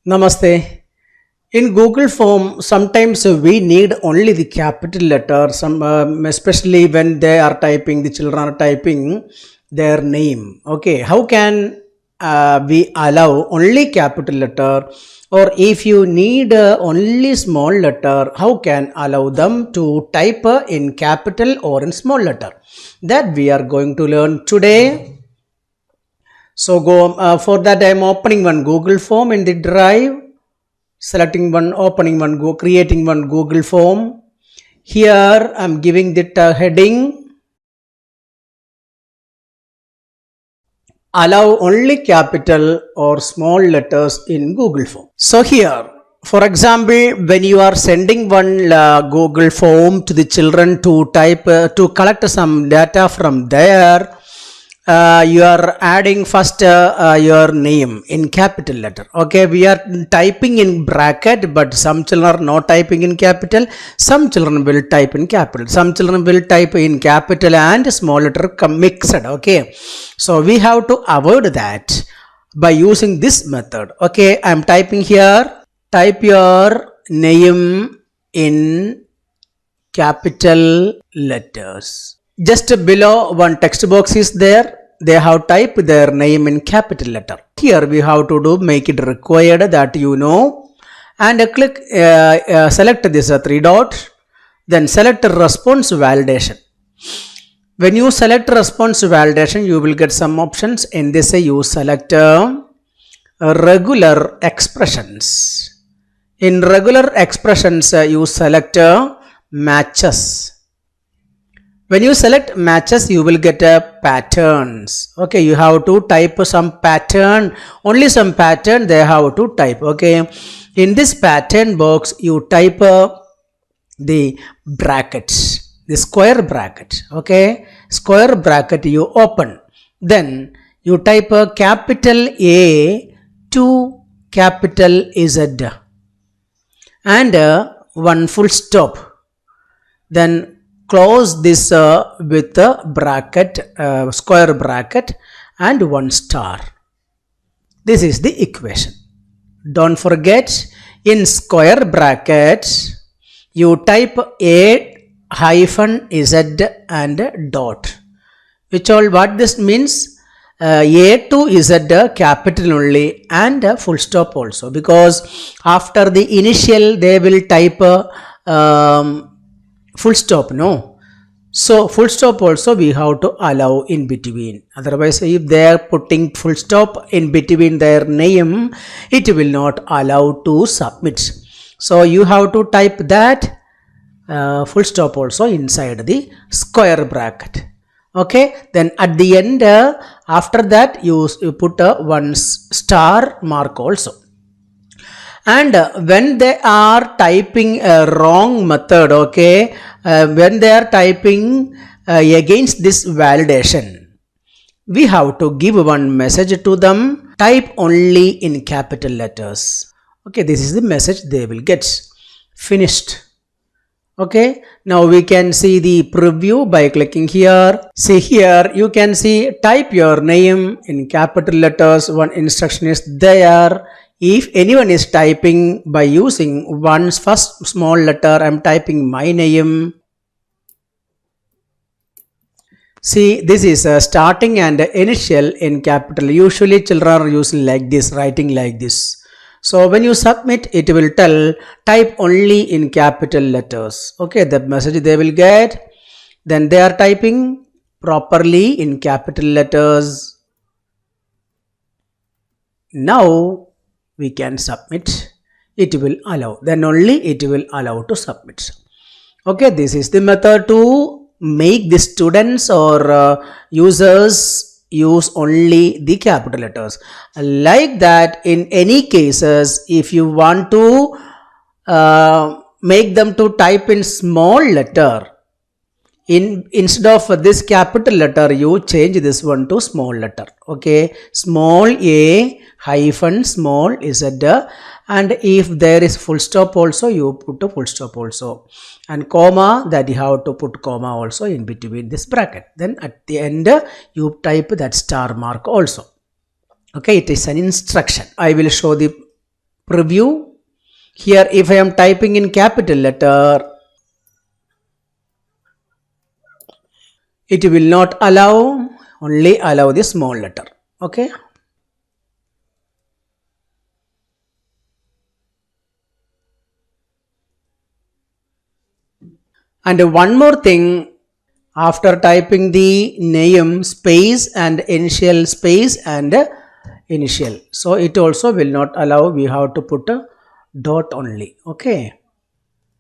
Namaste. In Google Form, sometimes we need only the capital letter, especially when they are typing, the children are typing their name. Okay, how can we allow only capital letter, or if you need only small letter, how can allow them to type in capital or in small letter? That we are going to learn today. So go for that I am opening one Google Form in the Drive, selecting one, opening one, creating one Google Form. Here I am giving the heading, allow only capital or small letters in Google Form. So here, for example, when you are sending one Google Form to the children to type, to collect some data from there, you are adding first your name in capital letter. Okay, we are typing in bracket, but some children are not typing in capital, some children will type in capital, some children will type in capital and small letter mixed. Okay, so we have to avoid that by using this method. Okay, I am typing here, type your name in capital letters. Just below one text box is there, they have typed their name in capital letter. Here we have to do, make it required that you know, and click select this three dots, then select response validation. When you select response validation, you will get some options. In this you select regular expressions. In regular expressions you select matches. When you select matches, you will get patterns. Okay, you have to type some pattern, only some pattern they have to type. Okay, in this pattern box you type the brackets, the square bracket. Okay, square bracket you open, then you type capital A to capital Z and one full stop, then close this with a bracket, square bracket and one star. This is the equation. Don't forget, in square brackets you type A hyphen Z and dot, which all what this means, A to Z capital only and full stop also, because after the initial they will type full stop, no. So full stop also we have to allow in between. Otherwise, if they are putting full stop in between their name, it will not allow to submit. So you have to type that full stop also inside the square bracket. Okay, then at the end after that you put one star mark also. And when they are typing a wrong method, okay, when they are typing against this validation, we have to give one message to them, type only in capital letters. Okay, this is the message they will get. Finished. Okay, now we can see the preview by clicking here. See here, you can see type your name in capital letters. One instruction is there. If anyone is typing by using one's first small letter, I am typing my name. See, this is starting and initial in capital. Usually children are using like this, writing like this. So when you submit, it will tell type only in capital letters. Okay, the message they will get. Then they are typing properly in capital letters. Now we can submit. It will allow. Then only it will allow to submit. Okay, this is the method to make the students or users use only the capital letters. Like that, in any cases, if you want to make them to type in small letter, instead of this capital letter, you change this one to small letter. Okay, small a hyphen small z, and if there is full stop also, you put a full stop also, and comma, that you have to put comma also in between this bracket. Then at the end you type that star mark also. Okay, it is an instruction. I will show the preview. Here if I am typing in capital letter, it will not allow, only allow the small letter. Okay. And one more thing, after typing the name space and initial space and initial, so it also will not allow, we have to put a dot only. Okay.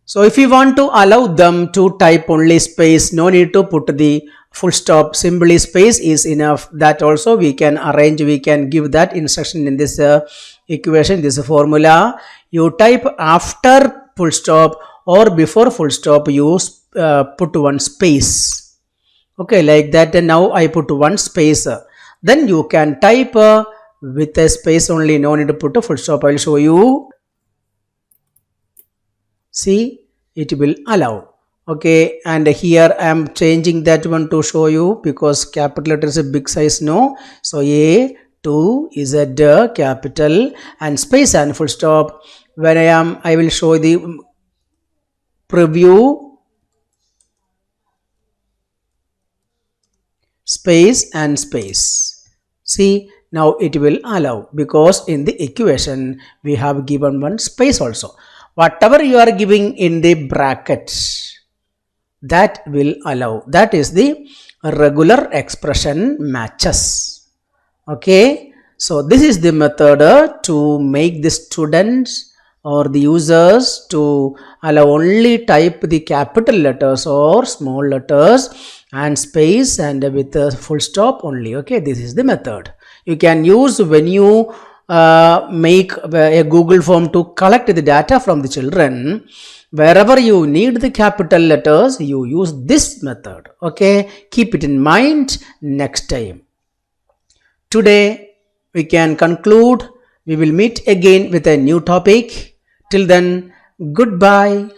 So if you want to allow them to type only space, no need to put the full stop, simply space is enough. That also we can arrange, we can give that instruction in this equation, this formula. You type after full stop or before full stop, you put one space. Okay, like that. And now I put one space. Then you can type with a space only, no need to put a full stop. I will show you. See, it will allow. Okay, and here I am changing that one to show you, because capital letter is a big size, no. So A, 2, Z, capital, and space and full stop. When I will show the preview, space and space. See, now it will allow, because in the equation we have given one space also. Whatever you are giving in the brackets, that will allow. That is the regular expression matches. Okay. So this is the method to make the students or the users to allow only type the capital letters or small letters and space and with a full stop only. Okay. This is the method you can use when you make a Google form to collect the data from the children. Wherever you need the capital letters, you use this method. Okay, keep it in mind next time. Today we can conclude. We will meet again with a new topic. Till then, goodbye.